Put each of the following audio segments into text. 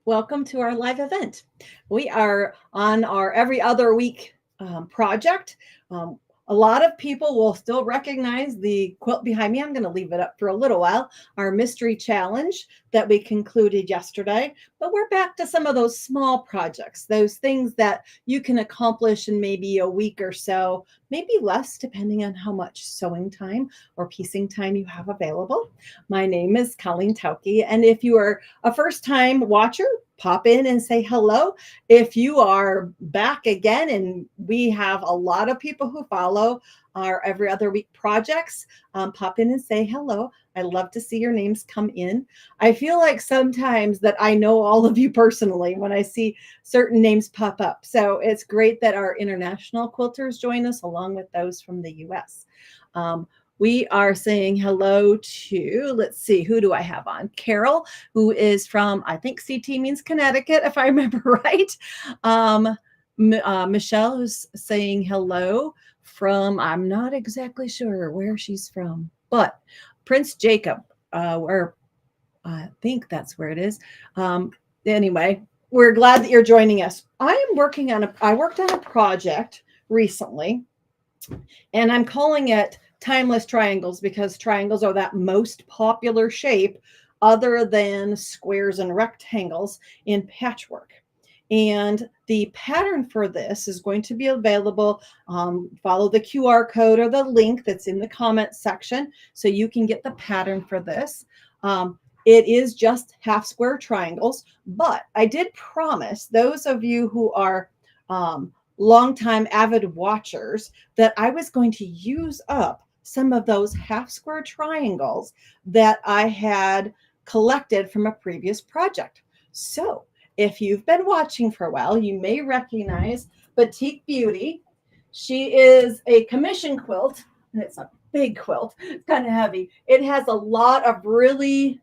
Welcome to our live event. We are on our every other week project. Um, a lot of people will still recognize the quilt behind me. I'm going to leave it up for a little while. Our mystery challenge that we concluded yesterday. But we're back to some of those small projects, those things that you can accomplish in maybe a week or so, maybe less, depending on how much sewing time or piecing time you have available. My name is Colleen Tauke, and if you are a first-time watcher, pop in and say hello. If you are back again, and we have a lot of people who follow our every other week projects, pop in and say hello. I love to see your names come in. I feel like sometimes that I know all of you personally when I see certain names pop up. So it's great that our international quilters join us along with those from the US. We are saying hello to, let's see, who do I have on? Carol, who is from, I think CT means Connecticut, if I remember right. Michelle, who's saying hello from, I'm not exactly sure where she's from, but Prince Jacob, or I think that's where it is. Anyway, we're glad that you're joining us. I worked on a project recently, and I'm calling it timeless triangles because triangles are that most popular shape other than squares and rectangles in patchwork. And the pattern for this is going to be available. Follow the QR code or the link that's in the comment section so you can get the pattern for this. It is just half square triangles, but I did promise those of you who are longtime avid watchers that I was going to use up some of those half square triangles that I had collected from a previous project. So if you've been watching for a while, you may recognize Batik Beauty. She is a commission quilt, and it's a big quilt. It's kind of heavy. It has a lot of really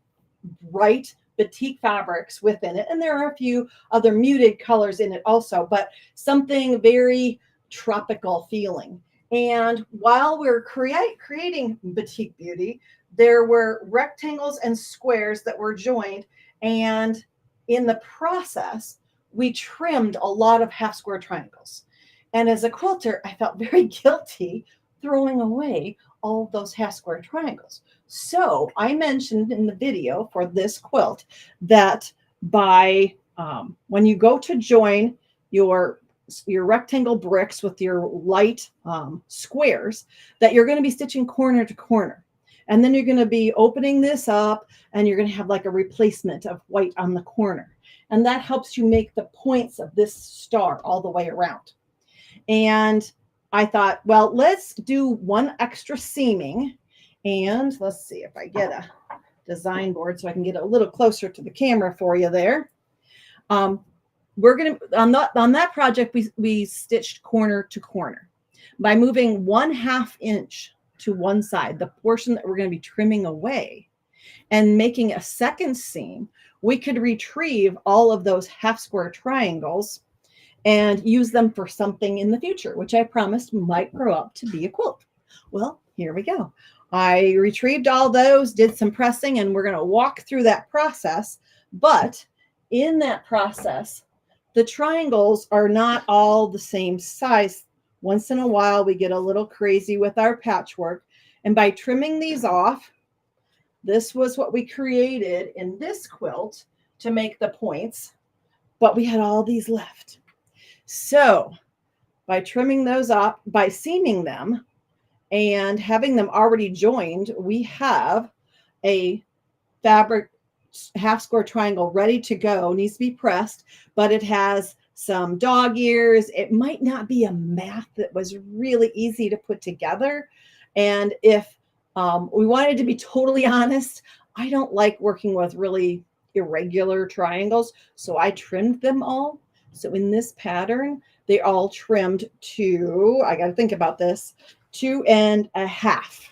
bright batik fabrics within it, and there are a few other muted colors in it also, but something very tropical feeling. And while we're creating Batik Beauty, there were rectangles and squares that were joined, and in the process, we trimmed a lot of half square triangles. And as a quilter, I felt very guilty throwing away all of those half square triangles. So I mentioned in the video for this quilt that when you go to join your rectangle bricks with your light squares, that you're going to be stitching corner to corner. And then you're going to be opening this up, and you're going to have like a replacement of white on the corner. And that helps you make the points of this star all the way around. And I thought, well, let's do one extra seaming. And let's see if I get a design board so I can get a little closer to the camera for you there. We're going to, on that project, we stitched corner to corner by moving 1/2 inch to one side, the portion that we're going to be trimming away, and making a second seam. We could retrieve all of those half square triangles and use them for something in the future, which I promised might grow up to be a quilt. Well, here we go. I retrieved all those, did some pressing, and we're going to walk through that process. But in that process, the triangles are not all the same size. Once in a while, we get a little crazy with our patchwork. And by trimming these off, this was what we created in this quilt to make the points, but we had all these left. So by trimming those off, by seaming them and having them already joined, we have a fabric half square triangle ready to go. Needs to be pressed, but it has some dog ears. It might not be a mat that was really easy to put together. And if we wanted to be totally honest, I don't like working with really irregular triangles, so I trimmed them all. So in this pattern, they all trimmed to, I got to think about this, 2.5,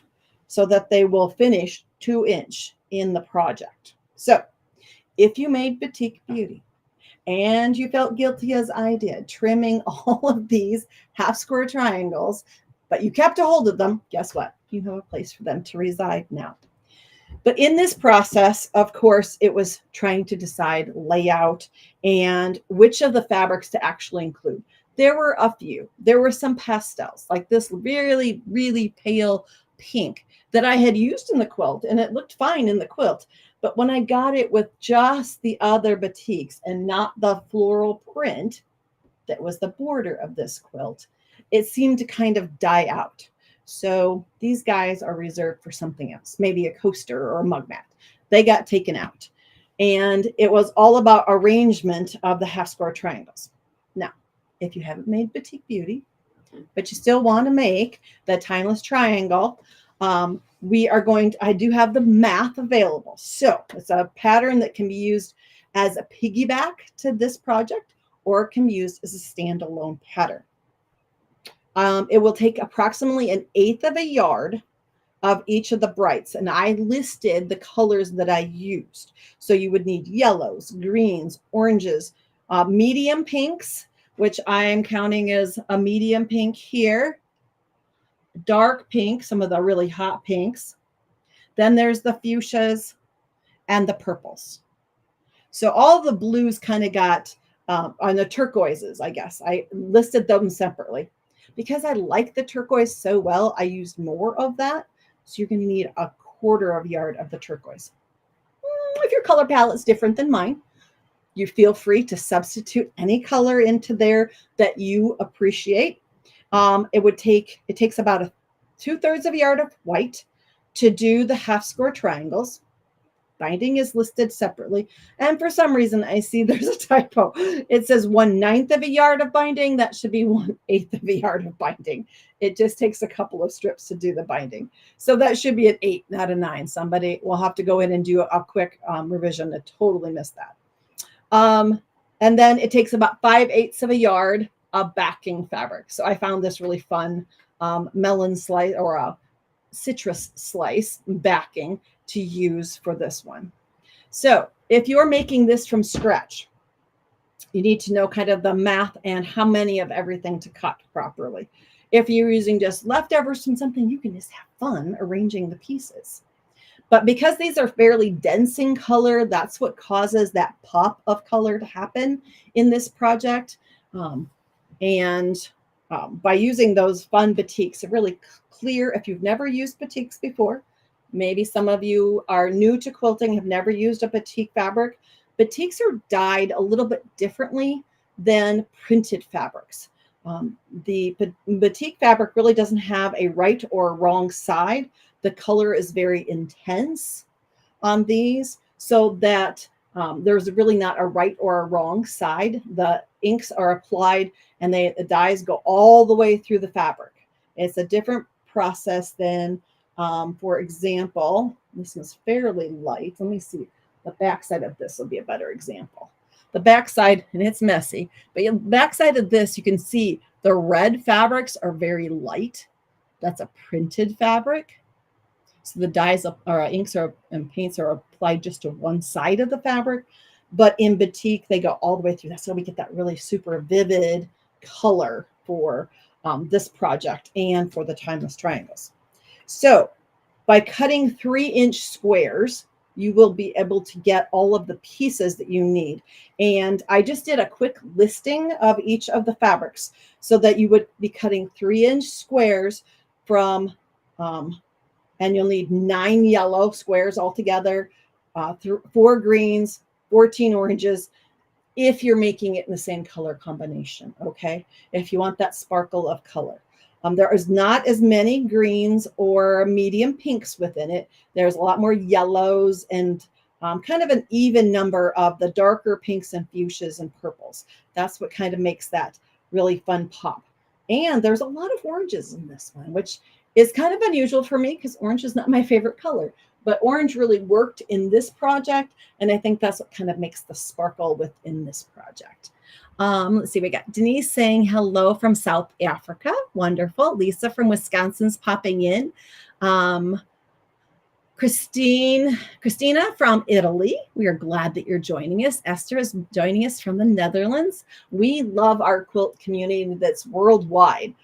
so that they will finish 2 inch in the project. So if you made Batik Beauty and you felt guilty as I did, trimming all of these half square triangles, but you kept a hold of them, guess what? You have a place for them to reside now. But in this process, of course, it was trying to decide layout and which of the fabrics to actually include. There were a few. There were some pastels, like this really, really pale pink that I had used in the quilt, and it looked fine in the quilt. But when I got it with just the other batiks and not the floral print that was the border of this quilt, it seemed to kind of die out. So these guys are reserved for something else, maybe a coaster or a mug mat. They got taken out. And it was all about arrangement of the half square triangles. Now, if you haven't made Batik Beauty, but you still want to make the timeless triangle, we are going to, I do have the math available. So it's a pattern that can be used as a piggyback to this project, or it can be used as a standalone pattern. It will take approximately 1/8 of a yard of each of the brights. And I listed the colors that I used. So you would need yellows, greens, oranges, medium pinks, which I am counting as a medium pink here, dark pink, some of the really hot pinks. Then there's the fuchsias and the purples. So all the blues kind of got on the turquoises, I guess. I listed them separately. Because I like the turquoise so well, I used more of that. So you're going to need 1/4 of a yard of the turquoise. If your color palette's different than mine, you feel free to substitute any color into there that you appreciate. It takes about 2/3 of a yard of white to do the half square triangles. Binding is listed separately. And for some reason, I see there's a typo. It says 1/9 of a yard of binding. That should be 1/8 of a yard of binding. It just takes a couple of strips to do the binding. So that should be an 8, not a 9. Somebody will have to go in and do a quick revision. I totally missed that. And then it takes about 5/8 of a yard of backing fabric. So I found this really fun melon slice or a citrus slice backing to use for this one. So if you're making this from scratch, you need to know kind of the math and how many of everything to cut properly. If you're using just leftovers from something, you can just have fun arranging the pieces. But because these are fairly dense in color, that's what causes that pop of color to happen in this project. By using those fun batiks, it's really clear if you've never used batiks before. Maybe some of you are new to quilting, have never used a batik fabric. Batiks are dyed a little bit differently than printed fabrics. The batik fabric really doesn't have a right or wrong side. The color is very intense on these, so that there's really not a right or a wrong side. The inks are applied and the dyes go all the way through the fabric. It's a different process than, for example, this was fairly light. Let me see. The backside of this will be a better example. The backside, and it's messy, but the backside of this, you can see the red fabrics are very light. That's a printed fabric. So the dyes or inks and paints are applied just to one side of the fabric. But in batik, they go all the way through. That's how we get that really super vivid color for this project and for the timeless triangles. So by cutting 3-inch squares, you will be able to get all of the pieces that you need. And I just did a quick listing of each of the fabrics so that you would be cutting 3-inch squares from, and you'll need 9 yellow squares altogether, 4 greens, 14 oranges, if you're making it in the same color combination, okay? If you want that sparkle of color. There is not as many greens or medium pinks within it. There's a lot more yellows and kind of an even number of the darker pinks and fuchsias and purples. That's what kind of makes that really fun pop. And there's a lot of oranges in this one, which is kind of unusual for me because orange is not my favorite color. But orange really worked in this project, and I think that's what kind of makes the sparkle within this project. Let's see, we got Denise saying hello from South Africa. Wonderful. Lisa from Wisconsin's popping in. Christina from Italy. We are glad that you're joining us. Esther is joining us from the Netherlands. We love our quilt community that's worldwide.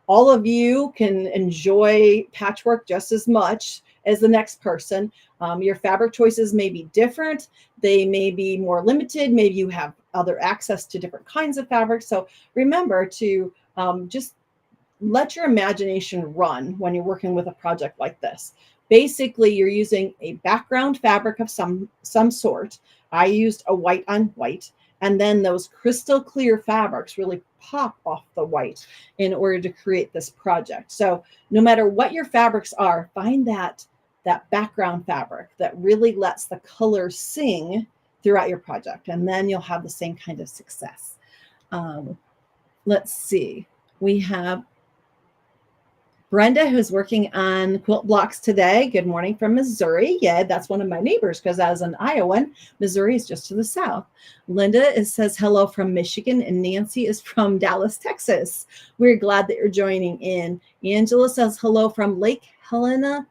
All of you can enjoy patchwork just as much as the next person. Your fabric choices may be different. They may be more limited. Maybe you have other access to different kinds of fabric. So remember to just let your imagination run when you're working with a project like this. Basically, you're using a background fabric of some sort. I used a white on white, and then those crystal clear fabrics really pop off the white in order to create this project. So no matter what your fabrics are, find that background fabric that really lets the color sing throughout your project, and then you'll have the same kind of success. Let's see. We have Brenda, who's working on quilt blocks today. Good morning from Missouri. Yeah, that's one of my neighbors because as an Iowan, Missouri is just to the south. Linda says hello from Michigan, and Nancy is from Dallas, Texas. We're glad that you're joining in. Angela says hello from Lake Helen,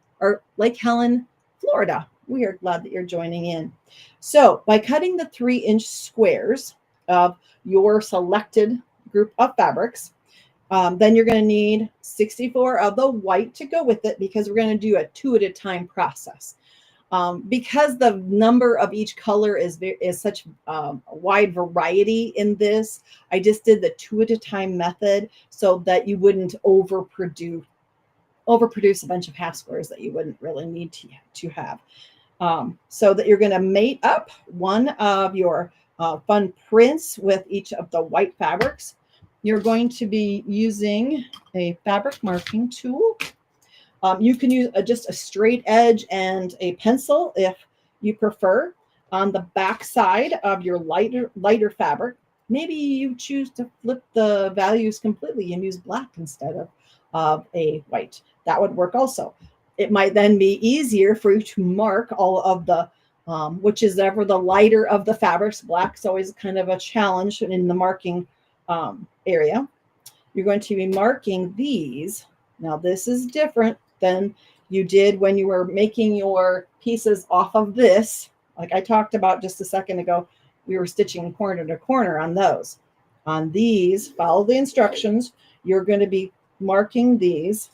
Florida. We are glad that you're joining in. So by cutting the 3-inch squares of your selected group of fabrics, then you're going to need 64 of the white to go with it because we're going to do a 2 at a time process. Because the number of each color is such a wide variety in this, I just did the 2 at a time method so that you wouldn't overproduce a bunch of half squares that you wouldn't really need to have. So that you're going to mate up one of your fun prints with each of the white fabrics. You're going to be using a fabric marking tool. You can use just a straight edge and a pencil if you prefer. On the back side of your lighter fabric, maybe you choose to flip the values completely and use black instead of a white. That would work also. It might then be easier for you to mark all of the, which is ever the lighter of the fabrics. Black's always kind of a challenge in the marking area. You're going to be marking these. Now this is different than you did when you were making your pieces off of this. Like I talked about just a second ago, we were stitching corner to corner on those. On these, follow the instructions. You're going to be marking these.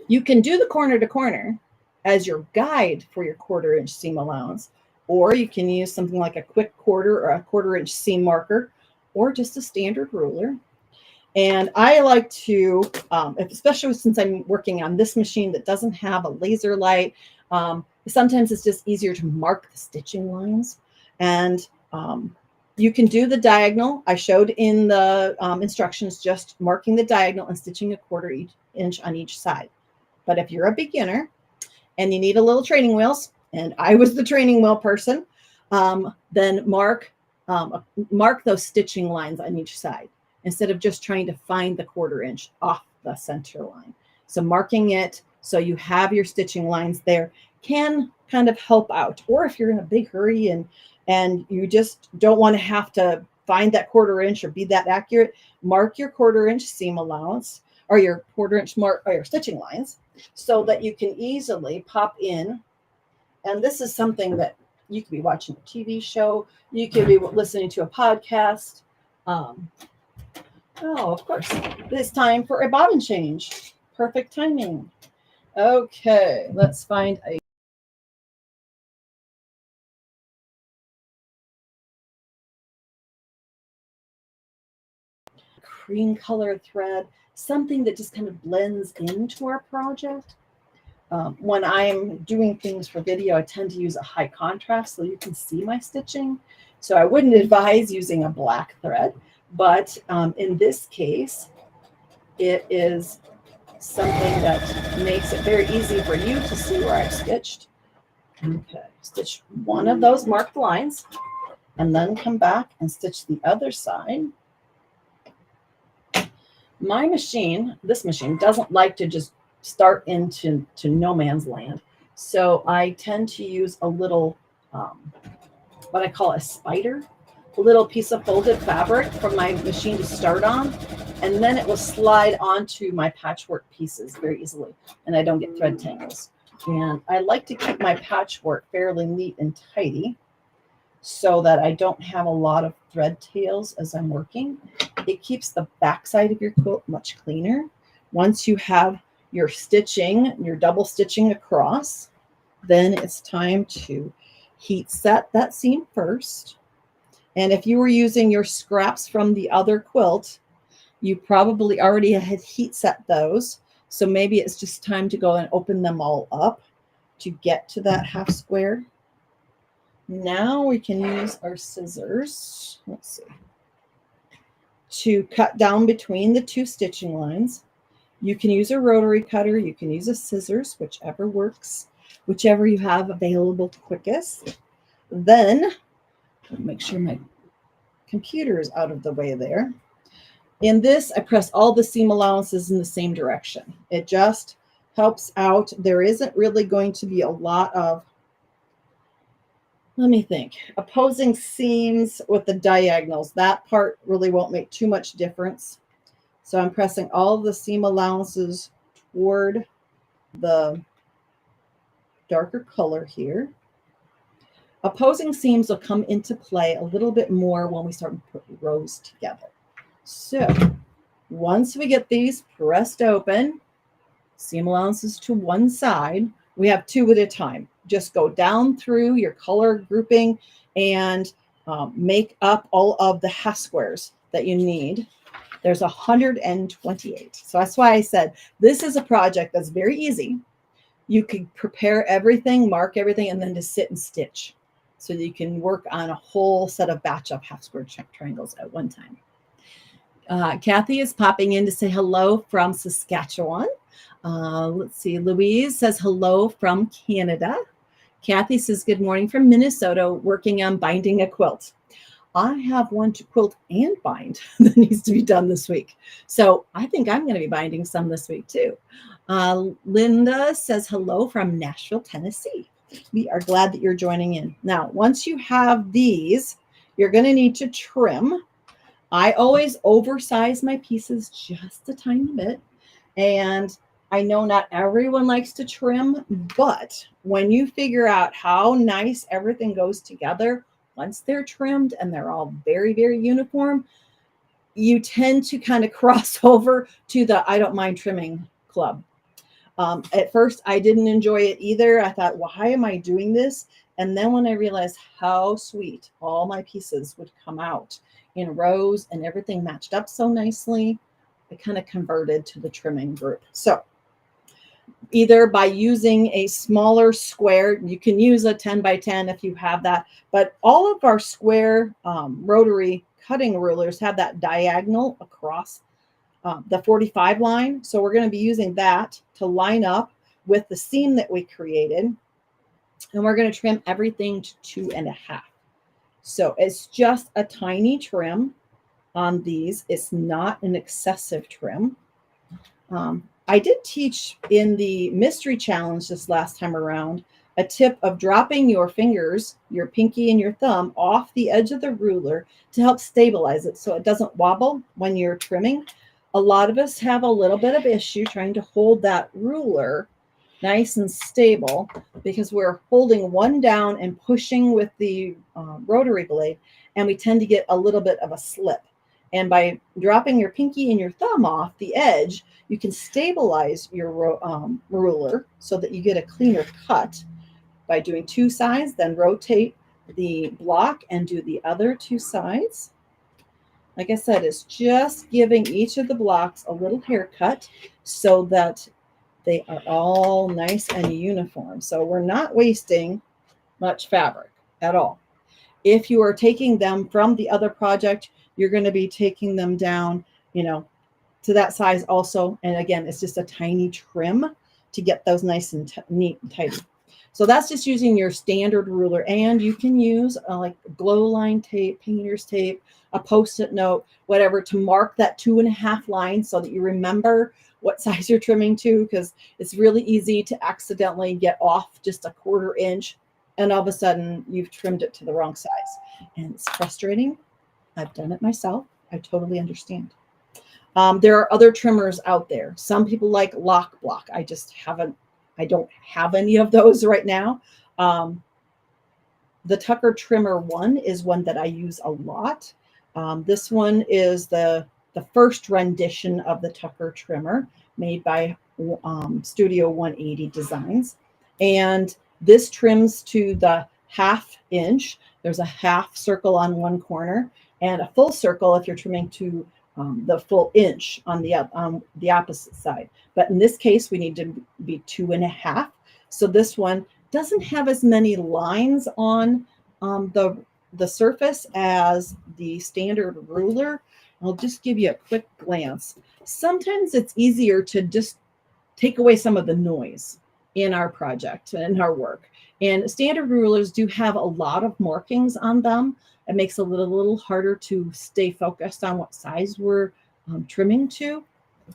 You can do the corner to corner as your guide for your 1/4 inch seam allowance, or you can use something like a quick quarter or a 1/4 inch seam marker, or just a standard ruler. And I like to, especially since I'm working on this machine that doesn't have a laser light, sometimes it's just easier to mark the stitching lines. And you can do the diagonal. I showed in the instructions just marking the diagonal and stitching a 1/4 inch on each side. But if you're a beginner and you need a little training wheels, and I was the training wheel person, then mark those stitching lines on each side instead of just trying to find the 1/4 inch off the center line. So marking it so you have your stitching lines there can kind of help out. Or if you're in a big hurry and you just don't want to have to find that 1/4 inch or be that accurate, mark your 1/4 inch seam allowance or your 1/4 inch mark or your stitching lines so that you can easily pop in. And this is something that you could be watching a TV show, you could be listening to a podcast. Oh, of course, it's time for a bobbin change. Perfect timing. Okay, let's find a cream colored thread, something that just kind of blends into our project. When I'm doing things for video, I tend to use a high contrast so you can see my stitching. So I wouldn't advise using a black thread, but in this case, it is something that makes it very easy for you to see where I've stitched. Okay, stitch one of those marked lines and then come back and stitch the other side. My machine, this machine, doesn't like to just start into no man's land. So I tend to use a little, what I call a spider, a little piece of folded fabric from my machine to start on. And then it will slide onto my patchwork pieces very easily. And I don't get thread tangles. And I like to keep my patchwork fairly neat and tidy so that I don't have a lot of thread tails as I'm working. It keeps the backside of your quilt much cleaner. Once you have your stitching, your double stitching across. Then it's time to heat set that seam first. And if you were using your scraps from the other quilt, you probably already had heat set those. So maybe it's just time to go and open them all up to get to that half square. Now we can use our scissors, let's see, to cut down between the two stitching lines. You can use a rotary cutter, you can use a scissors, whichever works, whichever you have available quickest. Then, make sure my computer is out of the way there. In this, I press all the seam allowances in the same direction. It just helps out. There isn't really going to be a lot of, let me think, opposing seams with the diagonals. That part really won't make too much difference. So I'm pressing all of the seam allowances toward the darker color here. Opposing seams will come into play a little bit more when we start to put rows together. So once we get these pressed open, seam allowances to one side, we have two at a time. Just go down through your color grouping and make up all of the half squares that you need. There's 128. So that's why I said this is a project that's very easy. You can prepare everything, mark everything, and then just sit and stitch. So that you can work on a whole set of batch of half square triangles at one time. Kathy is popping in to say hello from Saskatchewan. Let's see. Louise says hello from Canada. Kathy says good morning from Minnesota, working on binding a quilt. I have one to quilt and bind that needs to be done this week. So I think I'm going to be binding some this week too. Linda says hello from Nashville, Tennessee. We are glad that you're joining in. Now, once you have these, you're going to need to trim. I always oversize my pieces just a tiny bit. And I know not everyone likes to trim, but when you figure out how nice everything goes together, once they're trimmed and they're all very, very uniform, you tend to kind of cross over to the I don't mind trimming club. At first, I didn't enjoy it either. I thought, why am I doing this? And then when I realized how sweet all my pieces would come out in rows and everything matched up so nicely, I kind of converted to the trimming group. So either by using a smaller square, you can use a 10 by 10 if you have that, but all of our square rotary cutting rulers have that diagonal across the 45 line. So we're going to be using that to line up with the seam that we created. And we're going to trim everything to 2.5. So it's just a tiny trim on these. It's not an excessive trim. I did teach in the mystery challenge this last time around a tip of dropping your fingers, your pinky and your thumb, off the edge of the ruler to help stabilize it so it doesn't wobble when you're trimming. A lot of us have a little bit of issue trying to hold that ruler nice and stable because we're holding one down and pushing with the rotary blade, and we tend to get a little bit of a slip. And by dropping your pinky and your thumb off the edge, you can stabilize your ruler so that you get a cleaner cut by doing two sides, then rotate the block and do the other two sides. Like I said, it's just giving each of the blocks a little haircut so that they are all nice and uniform. So we're not wasting much fabric at all. If you are taking them from the other project, you're going to be taking them down, to that size also. And again, it's just a tiny trim to get those nice and neat and tidy. So that's just using your standard ruler, and you can use like glow line tape, painter's tape, a Post-it note, whatever, to mark that 2.5 line so that you remember what size you're trimming to, because it's really easy to accidentally get off just a 1/4 inch and all of a sudden you've trimmed it to the wrong size. And it's frustrating. I've done it myself. I totally understand. There are other trimmers out there. Some people like lock block. I don't have any of those right now. The Tucker Trimmer 1 is one that I use a lot. This one is the first rendition of the Tucker trimmer made by Studio 180 designs. And this trims to the 1/2 inch. There's a half circle on one corner and a full circle if you're trimming to the full inch on the opposite side. But in this case, we need to be 2.5. So this one doesn't have as many lines on the surface as the standard ruler. I'll just give you a quick glance. Sometimes it's easier to just take away some of the noise in our project and our work. And standard rulers do have a lot of markings on them. It makes it a little harder to stay focused on what size we're trimming to.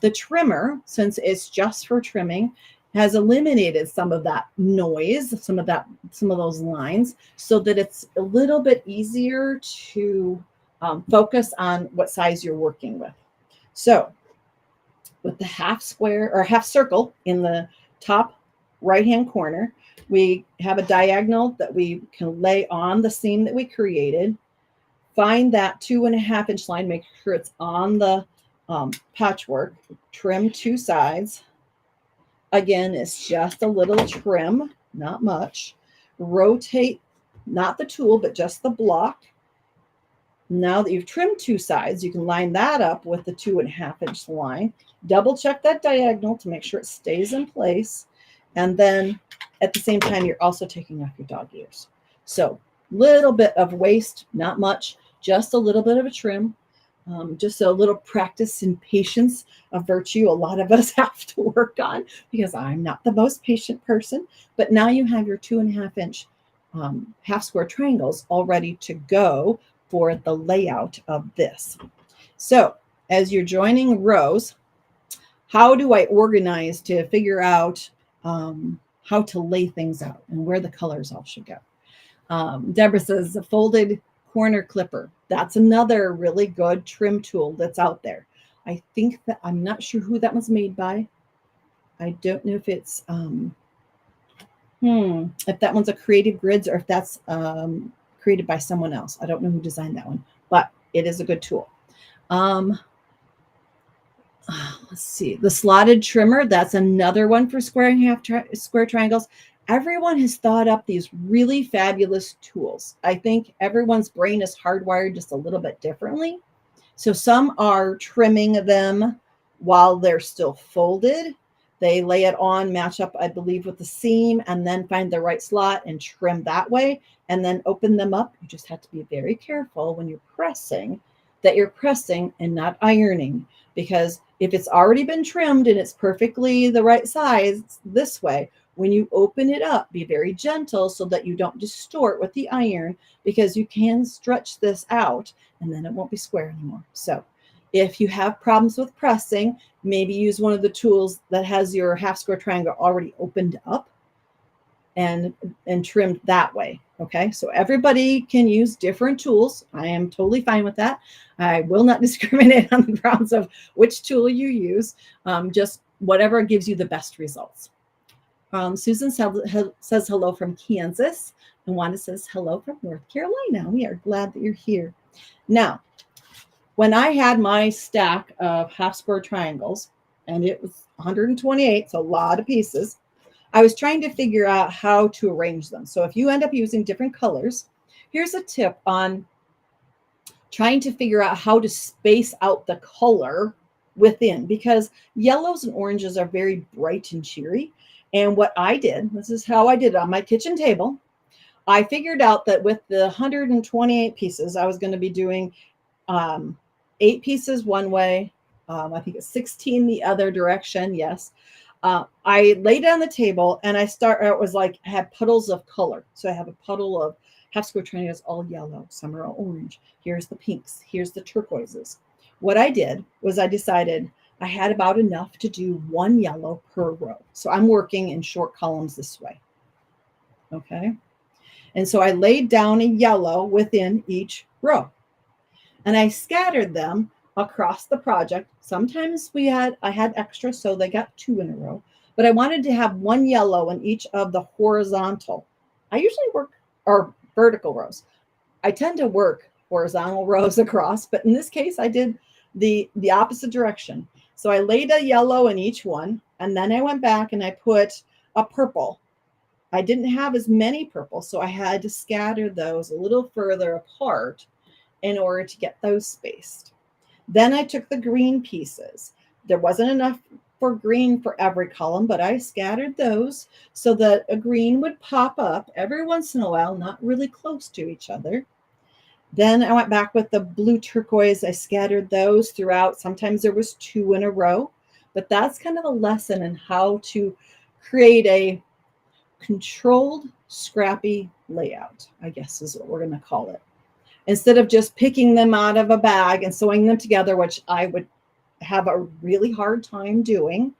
The trimmer, since it's just for trimming, has eliminated some of that noise, some of those lines, so that it's a little bit easier to focus on what size you're working with. So with the half square or half circle in the top right-hand corner, we have a diagonal that we can lay on the seam that we created. Find that 2.5 inch line, make sure it's on the patchwork, trim 2 sides. Again, it's just a little trim, not much. Rotate, not the tool, but just the block. Now that you've trimmed 2 sides, you can line that up with the 2.5 inch line. Double check that diagonal to make sure it stays in place. And then at the same time, you're also taking off your dog ears. So little bit of waste, not much, just a little bit of a trim. Just a little practice and patience, a virtue a lot of us have to work on, because I'm not the most patient person. But now you have your 2.5 inch half square triangles all ready to go for the layout of this. So as you're joining rows, how do I organize to figure out how to lay things out and where the colors all should go? Deborah says a folded corner clipper. That's another really good trim tool that's out there. I think that I'm not sure who that was made by. I don't know if it's if that one's a Creative Grids or if that's created by someone else. I don't know who designed that one, but it is a good tool. Let's see, the slotted trimmer. That's another one for square triangles. Everyone has thought up these really fabulous tools. I think everyone's brain is hardwired just a little bit differently. So some are trimming them while they're still folded. They lay it on, match up, I believe, with the seam, and then find the right slot and trim that way, and then open them up. You just have to be very careful when you're pressing that you're pressing and not ironing, because if it's already been trimmed and it's perfectly the right size this way, when you open it up, be very gentle so that you don't distort with the iron, because you can stretch this out and then it won't be square anymore. So if you have problems with pressing, maybe use one of the tools that has your half square triangle already opened up and trimmed that way. Okay, so everybody can use different tools. I am totally fine with that. I will not discriminate on the grounds of which tool you use, just whatever gives you the best results. Susan says hello from Kansas, and Wanda says hello from North Carolina. We are glad that you're here. Now, when I had my stack of half square triangles, and it was 128, so a lot of pieces, I was trying to figure out how to arrange them. So if you end up using different colors, here's a tip on trying to figure out how to space out the color within, because yellows and oranges are very bright and cheery. And what I did, this is how I did it on my kitchen table. I figured out that with the 128 pieces, I was going to be doing 8 pieces one way. I think it's 16 the other direction. Yes. I laid on the table and it was like I had puddles of color. So I have a puddle of half square triangles, all yellow, some are all orange. Here's the pinks. Here's the turquoises. What I did was I decided I had about enough to do 1 yellow per row. So I'm working in short columns this way. Okay. And so I laid down a yellow within each row and I scattered them across the project. Sometimes I had extra, so they got 2 in a row, but I wanted to have 1 yellow in each of the horizontal. I usually work or vertical rows. I tend to work horizontal rows across, but in this case, I did the opposite direction. So I laid a yellow in each one, and then I went back and I put a purple. I didn't have as many purples, so I had to scatter those a little further apart in order to get those spaced. Then I took the green pieces. There wasn't enough for green for every column, but I scattered those so that a green would pop up every once in a while, not really close to each other. Then I went back with the blue turquoise. I scattered those throughout. Sometimes there was 2 in a row, but that's kind of a lesson in how to create a controlled, scrappy layout, I guess is what we're going to call it. Instead of just picking them out of a bag and sewing them together, which I would have a really hard time doing.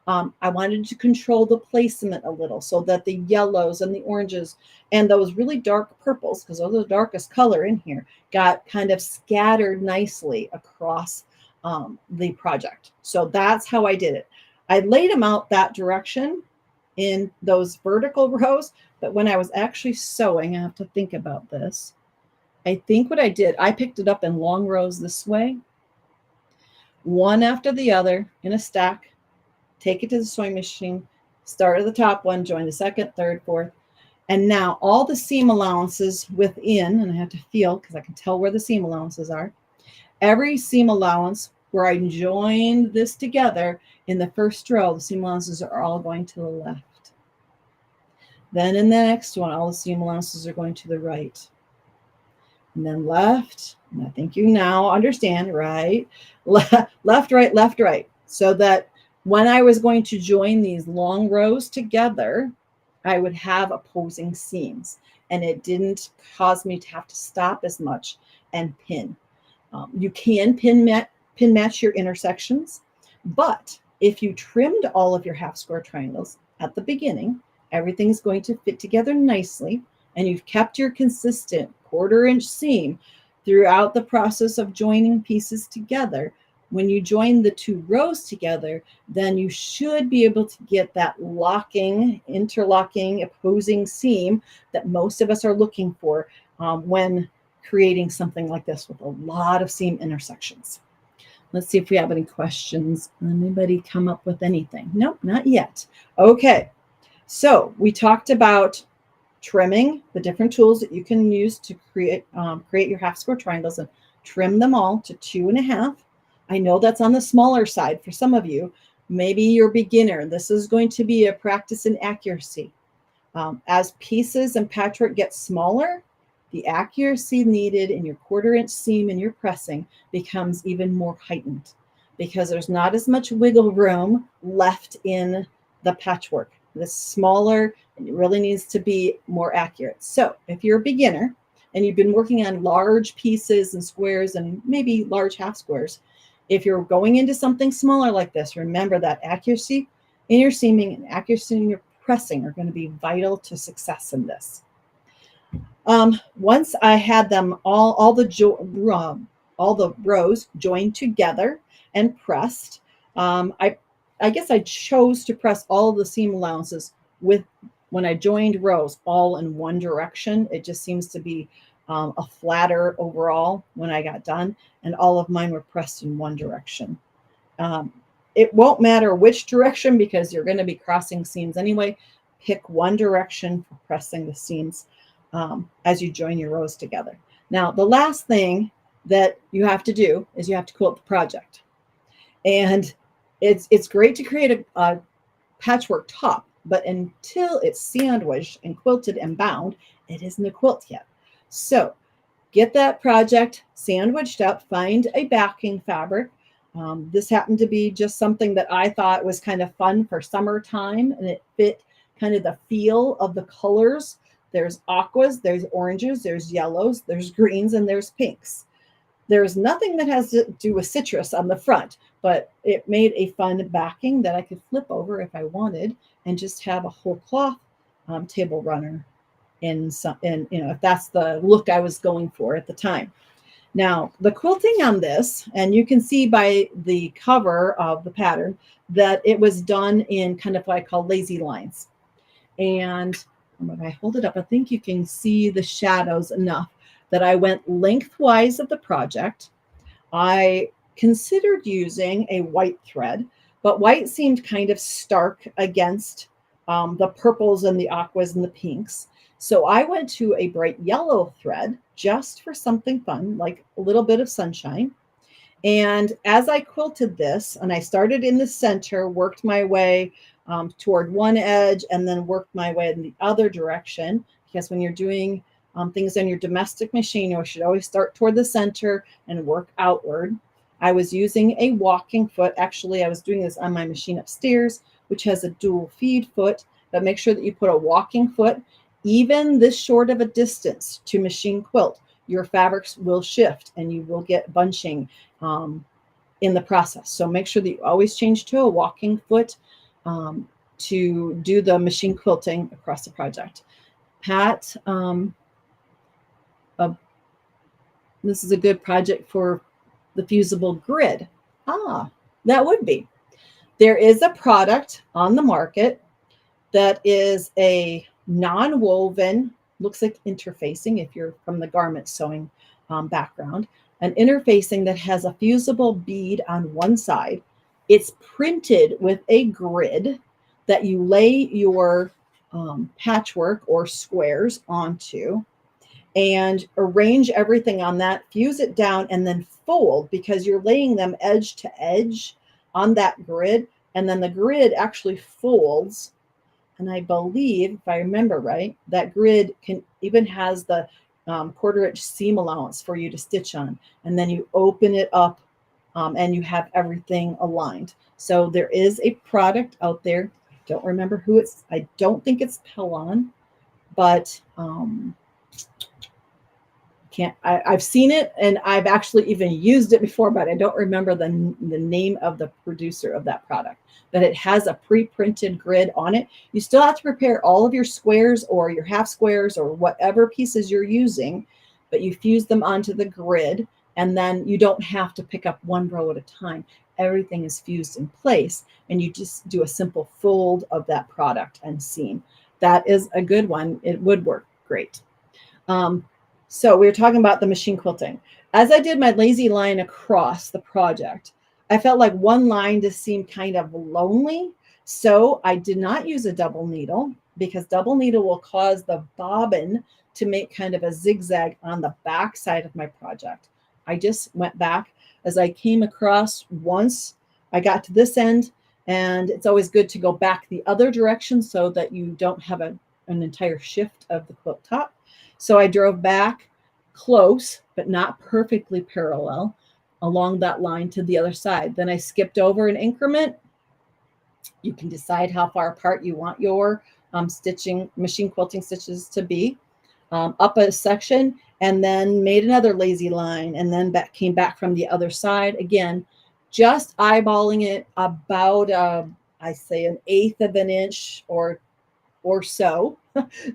I wanted to control the placement a little so that the yellows and the oranges and those really dark purples, because those are the darkest color in here, got kind of scattered nicely across the project. So that's how I did it. I laid them out that direction in those vertical rows, but when I was actually sewing, I have to think about this. I think what I did, I picked it up in long rows this way, one after the other in a stack, take it to the sewing machine, start at the top one, join the second, third, fourth, and now all the seam allowances within, and I have to feel because I can tell where the seam allowances are, every seam allowance where I joined this together in the first row, the seam allowances are all going to the left. Then in the next one, all the seam allowances are going to the right. And then left, and I think you now understand, right? Left, right. So that when I was going to join these long rows together, I would have opposing seams, and it didn't cause me to have to stop as much and pin. You can pin match your intersections, but if you trimmed all of your half square triangles at the beginning, everything's going to fit together nicely, and you've kept your consistent 1/4 inch seam throughout the process of joining pieces together. When you join the 2 rows together, then you should be able to get that locking, interlocking, opposing seam that most of us are looking for when creating something like this with a lot of seam intersections. Let's see if we have any questions. Anybody come up with anything? Nope, not yet. Okay, so we talked about trimming, the different tools that you can use to create your half square triangles, and trim them all to 2.5. I know that's on the smaller side for some of you. Maybe you're beginner. This is going to be a practice in accuracy. As pieces and patchwork get smaller, the accuracy needed in your 1/4 inch seam and your pressing becomes even more heightened because there's not as much wiggle room left in the patchwork. It's smaller and it really needs to be more accurate. So if you're a beginner and you've been working on large pieces and squares and maybe large half squares, if you're going into something smaller like this, remember that accuracy in your seaming and accuracy in your pressing are going to be vital to success in this. Once I had them all the rows joined together and pressed, I guess I chose to press all of the seam allowances when I joined rows all in one direction. It just seems to be a flatter overall when I got done, and all of mine were pressed in one direction. It won't matter which direction because you're going to be crossing seams anyway. Pick one direction for pressing the seams as you join your rows together. Now, the last thing that you have to do is you have to quilt the project. And it's great to create a patchwork top, but until it's sandwiched and quilted and bound, it isn't a quilt yet. So get that project sandwiched up, find a backing fabric. This happened to be just something that I thought was kind of fun for summertime, and it fit kind of the feel of the colors. There's aquas, there's oranges, there's yellows, there's greens, and there's pinks. There's nothing that has to do with citrus on the front, but it made a fun backing that I could flip over if I wanted and just have a whole cloth table runner if that's the look I was going for at the time. Now, the quilting on this, and you can see by the cover of the pattern that it was done in kind of what I call lazy lines. And when I hold it up, I think you can see the shadows enough that I went lengthwise of the project. I considered using a white thread, but white seemed kind of stark against the purples and the aquas and the pinks. So I went to a bright yellow thread just for something fun, like a little bit of sunshine. And as I quilted this, and I started in the center, worked my way toward one edge, and then worked my way in the other direction. Because when you're doing things on your domestic machine, you should always start toward the center and work outward. I was using a walking foot. Actually, I was doing this on my machine upstairs, which has a dual feed foot, but make sure that you put a walking foot, even this short of a distance to machine quilt. Your fabrics will shift and you will get bunching in the process. So make sure that you always change to a walking foot to do the machine quilting across the project. Pat, this is a good project for the fusible grid. That would be. There is a product on the market that is a non-woven, looks like interfacing if you're from the garment sewing background, an interfacing that has a fusible bead on one side. It's printed with a grid that you lay your patchwork or squares onto and arrange everything on that, fuse it down, and then fold, because you're laying them edge to edge on that grid. And then the grid actually folds. And I believe, if I remember right, that grid can even has the 1/4 inch seam allowance for you to stitch on. And then you open it up and you have everything aligned. So there is a product out there. Don't remember who it's. I don't think it's Pellon, but I've seen it, and I've actually even used it before, but I don't remember the name of the producer of that product. But it has a pre-printed grid on it. You still have to prepare all of your squares or your half squares or whatever pieces you're using, but you fuse them onto the grid, and then you don't have to pick up one row at a time. Everything is fused in place, and you just do a simple fold of that product and seam. That is a good one. It would work great. So we were talking about the machine quilting. As I did my lazy line across the project, I felt like one line just seemed kind of lonely. So I did not use a double needle, because double needle will cause the bobbin to make kind of a zigzag on the back side of my project. I just went back as I came across once. I got to this end, and it's always good to go back the other direction so that you don't have an entire shift of the quilt top. So I drove back close, but not perfectly parallel along that line to the other side. Then I skipped over an increment. You can decide how far apart you want your machine quilting stitches to be. Up a section, and then made another lazy line, and then came back from the other side. Again, just eyeballing it about, I say, 1/8 of an inch or so.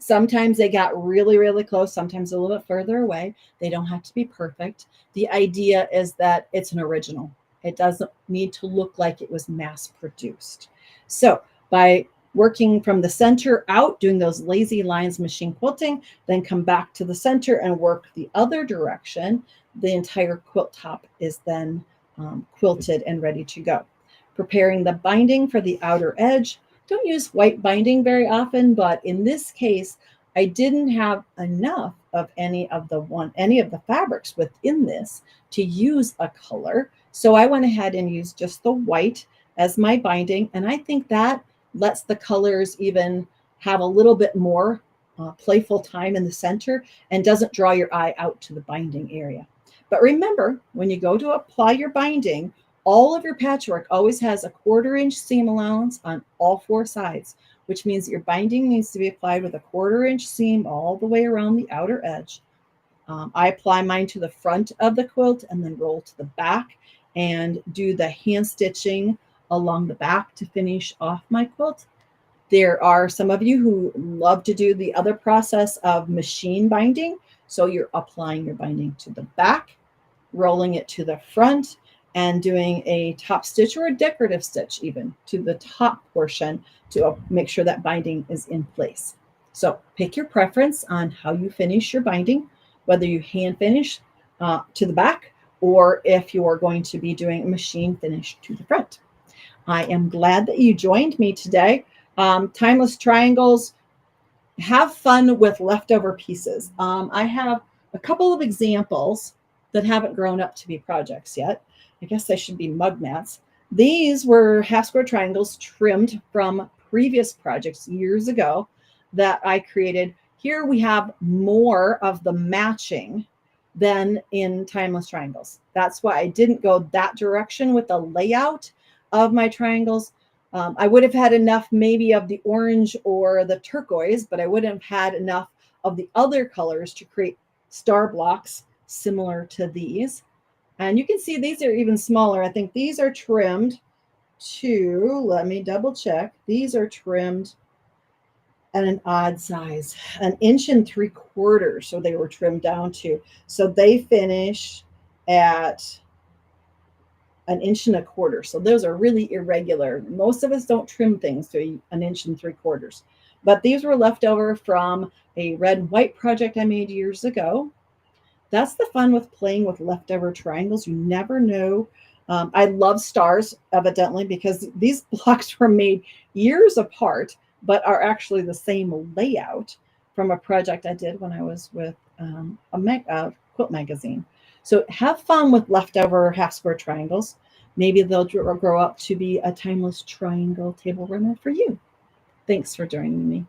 Sometimes they got really, really close, sometimes a little bit further away. They don't have to be perfect. The idea is that it's an original. It doesn't need to look like it was mass produced. So by working from the center out, doing those lazy lines, machine quilting, then come back to the center and work the other direction, the entire quilt top is then quilted and ready to go. Preparing the binding for the outer edge. Don't use white binding very often, but in this case, I didn't have enough of any of the fabrics within this to use a color. So I went ahead and used just the white as my binding. And I think that lets the colors even have a little bit more playful time in the center and doesn't draw your eye out to the binding area. But remember, when you go to apply your binding, all of your patchwork always has a 1/4 inch seam allowance on all 4 sides, which means that your binding needs to be applied with a 1/4 inch seam all the way around the outer edge. I apply mine to the front of the quilt and then roll to the back and do the hand stitching along the back to finish off my quilt. There are some of you who love to do the other process of machine binding. So you're applying your binding to the back, rolling it to the front, and doing a top stitch or a decorative stitch even to the top portion to make sure that binding is in place. So pick your preference on how you finish your binding, whether you hand finish to the back or if you're going to be doing a machine finish to the front. I am glad that you joined me today. Timeless triangles, have fun with leftover pieces. I have a couple of examples that haven't grown up to be projects yet. I guess they should be mug mats. These were half square triangles trimmed from previous projects years ago that I created. Here we have more of the matching than in timeless triangles. That's why I didn't go that direction with the layout of my triangles. I would have had enough maybe of the orange or the turquoise, but I wouldn't have had enough of the other colors to create star blocks similar to these. And you can see these are even smaller. I think these are trimmed to, let me double check. These are trimmed at an odd size, 1.75 inches. So they were trimmed down to. So they finish at 1.25 inches. So those are really irregular. Most of us don't trim things to 1.75 inches. But these were left over from a red and white project I made years ago. That's the fun with playing with leftover triangles. You never know. I love stars, evidently, because these blocks were made years apart, but are actually the same layout from a project I did when I was with a quilt magazine. So have fun with leftover half square triangles. Maybe they'll grow up to be a timeless triangle table runner for you. Thanks for joining me.